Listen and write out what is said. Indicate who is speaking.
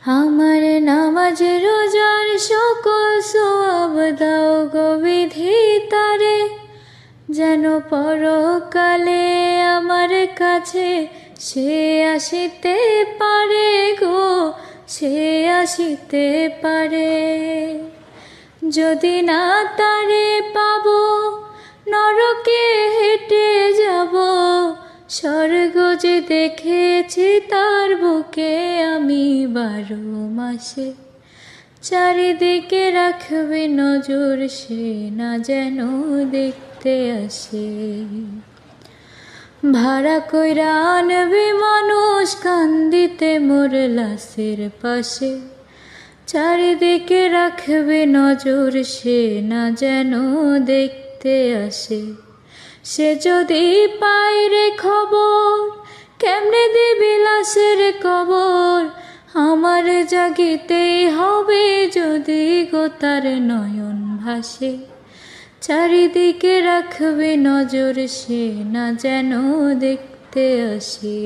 Speaker 1: আমার নামাজ রোজার সকল সওয়াব দাও গো বিধিতারে, যেন পরকালে আমার কাছে সে আসিতে পারে গো, সে আসিতে পারে। যদি না তারে পাবো নরকে হেঁটে যাব, স্বর্গ যে দেখেছি তার বুকে আমি 12 মাসে। চারিদিকে রাখবে নজর, সে না যেন দেখতে আসে। ভাড়া কইরা আনবে মানুষ কান্দিতে মোর লাশের পাশে। চারিদিকে রাখবে নজর, সে না যেন দেখতে আসে। সে যদি পায় রে খবর, কেমনে দিবি লাশের কবর। আমার জাগিতেই হবে যদি গো তার নয়ন ভাসে। চারিদিকে রাখবে নজর, সে না যেন দেখতে আসে।